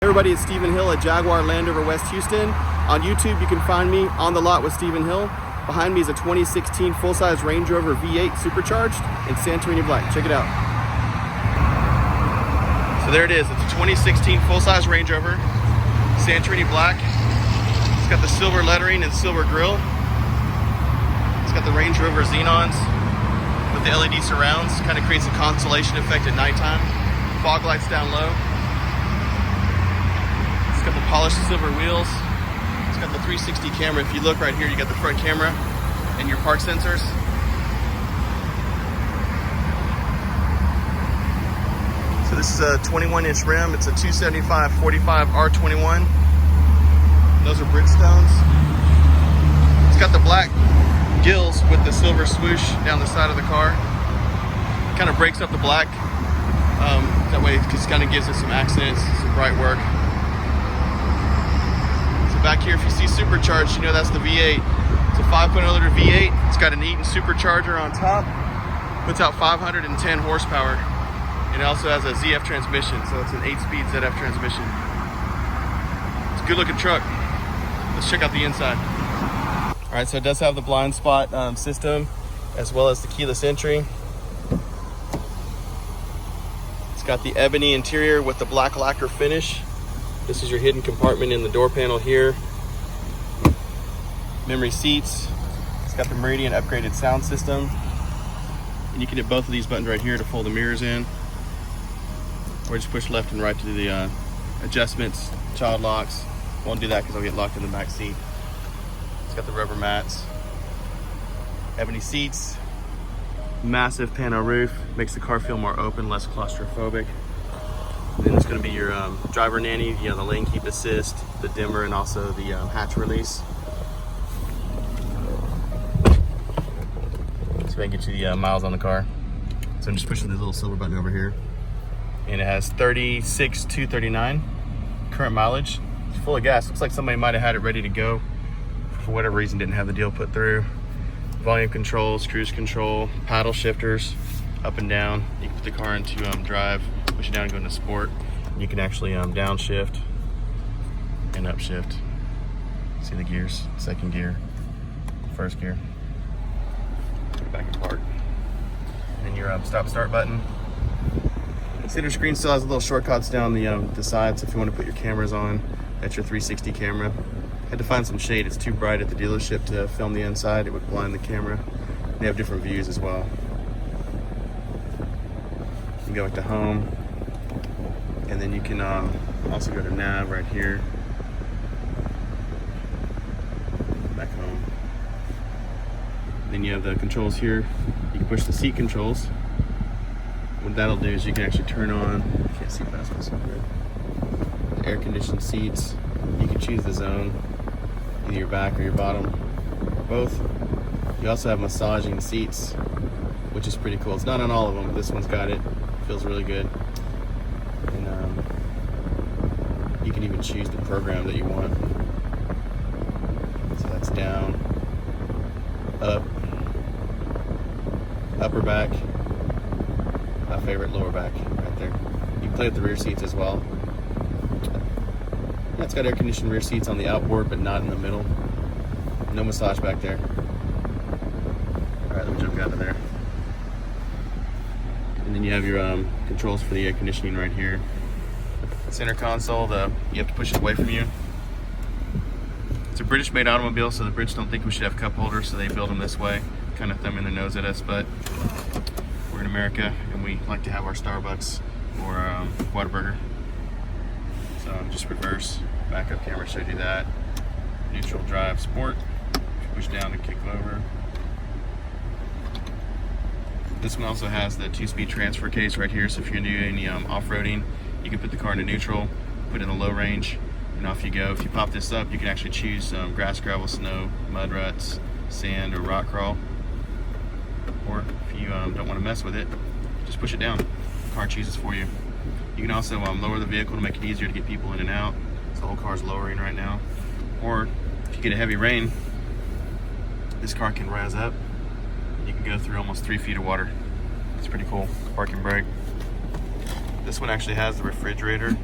Everybody, it's Stephen Hill at Jaguar Land Rover West Houston. On YouTube, you can find me on the lot with Stephen Hill. Behind me is a 2016 full-size Range Rover V8 Supercharged in Santorini Black. Check it out. So there it is. It's a 2016 full-size Range Rover, Santorini Black. It's got the silver lettering and silver grille. It's got the Range Rover Xenons with the LED surrounds. Kind of creates a constellation effect at nighttime. Fog lights down low. It's got the polished silver wheels. It's got the 360 camera. If you look right here, you got the front camera and your park sensors. So this is a 21-inch rim. It's a 275/45 R21. Those are Bridgestones. It's got the black gills with the silver swoosh down the side of the car. Kind of breaks up the black. That way it just kind of gives it some accents, some bright work. So back here, if you see supercharged, you know that's the V8. It's a 5.0 liter V8. It's got an Eaton supercharger on top. Puts out 510 horsepower. And it also has a ZF transmission, so it's an 8-speed ZF transmission. It's a good looking truck. Let's check out the inside. All right, so it does have the blind spot system as well as the keyless entry. It's got the ebony interior with the black lacquer finish. This is your hidden compartment in the door panel here. Memory seats. It's got the Meridian upgraded sound system. And you can hit both of these buttons right here to fold the mirrors in. Or just push left and right to do the adjustments, child locks. Won't do that because I'll get locked in the back seat. It's got the rubber mats, ebony seats, massive panel roof, makes the car feel more open, less claustrophobic. And then it's going to be your driver nanny, the lane keep assist, the dimmer, and also the hatch release. So I can get you the miles on the car. So I'm just pushing the little silver button over here. And it has 36,239 current mileage. It's full of gas. Looks like somebody might have had it ready to go. For whatever reason, didn't have the deal put through. Volume controls, cruise control, paddle shifters, up and down. You can put the car into drive, push it down and go into sport. You can actually downshift and upshift. See the gears, second gear, first gear. Put it back in park. And then your stop start button. Center screen still has little shortcuts down the sides if you want to put your cameras on. That's your 360 camera. Had to find some shade. It's too bright at the dealership to film the inside. It would blind the camera. They have different views as well. You can go into home, and then you can also go to nav right here. Back home. Then you have the controls here. You can push the seat controls. What that'll do is you can actually turn on, I can't see past what's up here, the air conditioned seats. You can choose the zone, either your back or your bottom, or both. You also have massaging seats, which is pretty cool. It's not on all of them, but this one's got it. Feels really good. And you can even choose the program that you want. So that's down, up, upper back. My favorite, lower back right there. You can play with the rear seats as well. Yeah, it's got air conditioned rear seats on the outboard, but not in the middle. No massage back there. All right, let me jump out of there. And then you have your controls for the air conditioning right here. Center console, you have to push it away from you. It's a British-made automobile, so the Brits don't think we should have cup holders, so they build them this way, kind of thumbing their nose at us, but we're in America, and we like to have our Starbucks or Whataburger. So just reverse, backup camera showed you that. Neutral, drive, sport. Push down and kick over. This one also has the 2-speed transfer case right here, so if you're gonna do any off-roading, you can put the car into neutral, put it in the low range, and off you go. If you pop this up, you can actually choose grass, gravel, snow, mud ruts, sand, or rock crawl. Or if you don't want to mess with it, just push it down. The car chooses for you. You can also lower the vehicle to make it easier to get people in and out. So the whole car's lowering right now. Or if you get a heavy rain, this car can rise up. You can go through almost 3 feet of water. It's pretty cool. Park and brake. This one actually has the refrigerator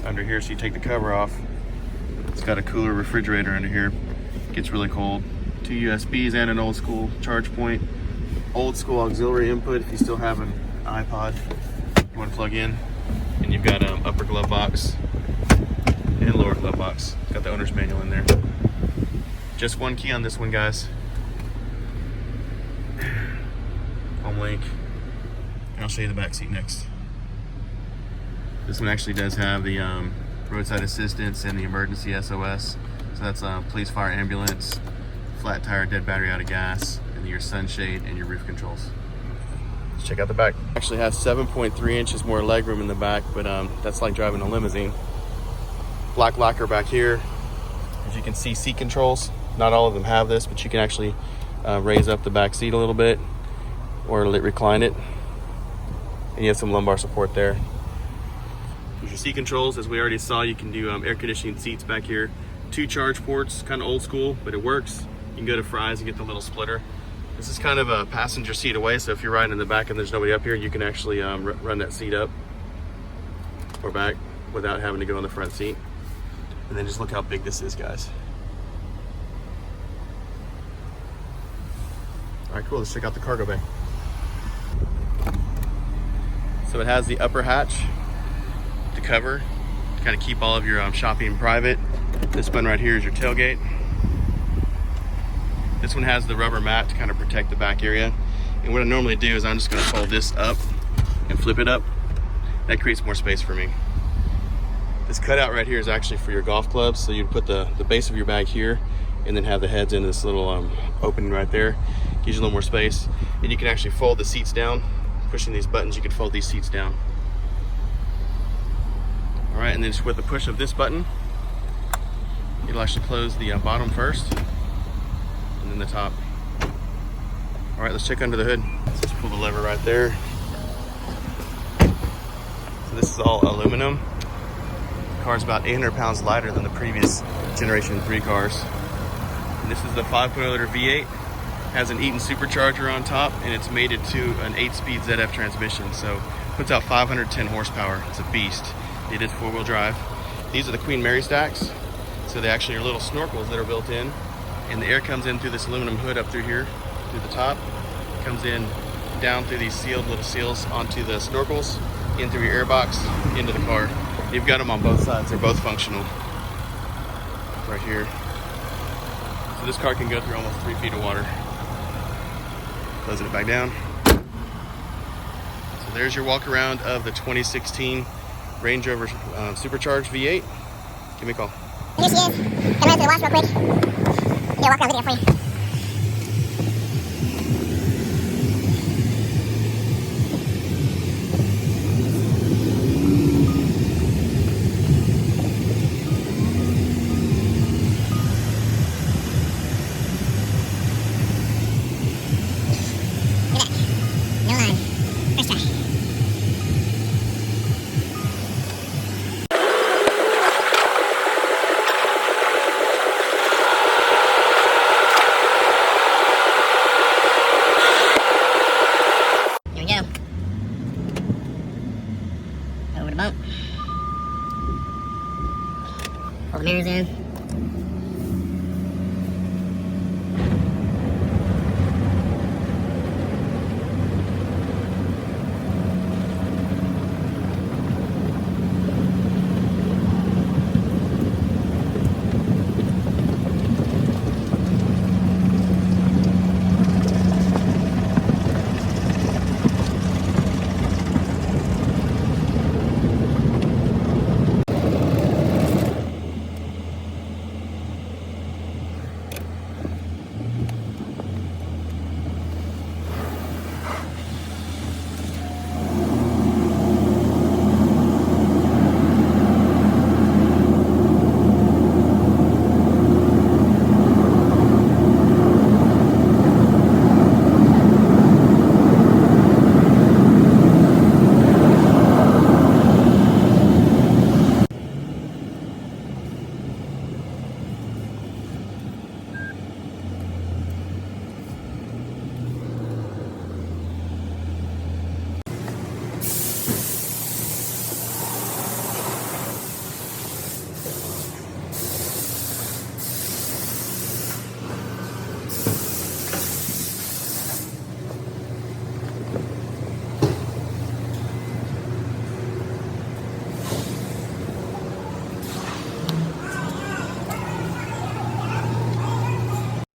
under here, so you take the cover off. It's got a cooler refrigerator under here. Gets really cold. 2 USBs and an old school charge point. Old school auxiliary input if you still have an iPod you want to plug in. And you've got upper glove box and lower glove box. Got the owner's manual in there. Just one key on this one, guys. Home link. And I'll show you the back seat next. This one actually does have the roadside assistance and the emergency SOS. So that's police, fire, ambulance, flat tire, dead battery, out of gas, and your sunshade and your roof controls. Let's check out the back. Actually has 7.3 inches more legroom in the back, but that's like driving a limousine. Black lacquer back here. As you can see, seat controls. Not all of them have this, but you can actually raise up the back seat a little bit or recline it. And you have some lumbar support there. There's your seat controls. As we already saw, you can do air conditioning seats back here. 2 charge ports, kind of old school, but it works. You can go to fries and get the little splitter. This is kind of a passenger seat away, so if you're riding in the back and there's nobody up here, you can actually run that seat up or back without having to go on the front seat. And then just look how big this is, guys. All right, cool, let's check out the cargo bay. So it has the upper hatch to cover, to kind of keep all of your shopping private. This button right here is your tailgate. This one has the rubber mat to kind of protect the back area. And what I normally do is I'm just gonna fold this up and flip it up. That creates more space for me. This cutout right here is actually for your golf clubs. So you'd put the base of your bag here and then have the heads into this little opening right there. Gives you a little more space. And you can actually fold the seats down. Pushing these buttons, you can fold these seats down. All right, and then just with the push of this button, it'll actually close the bottom first and then the top. All right, let's check under the hood. Let's just pull the lever right there. So this is all aluminum. The car's about 800 pounds lighter than the previous generation 3 cars. And this is the 5.0 liter V8. Has an Eaton supercharger on top, and it's mated to an 8-speed ZF transmission, so puts out 510 horsepower. It's a beast. It is 4-wheel drive. These are the Queen Mary stacks, so they actually are little snorkels that are built in, and the air comes in through this aluminum hood up through here, through the top, comes in down through these sealed little seals onto the snorkels, in through your air box, into the car. You've got them on both sides. They're both functional. Right here. So this car can go through almost 3 feet of water. Closing it back down. So there's your walk around of the 2016 Range Rover Supercharged V8. Give me a call. Here she is. Come out to the wash real quick. Yeah, walk around video for you. Over the bump. Pull the mirrors in.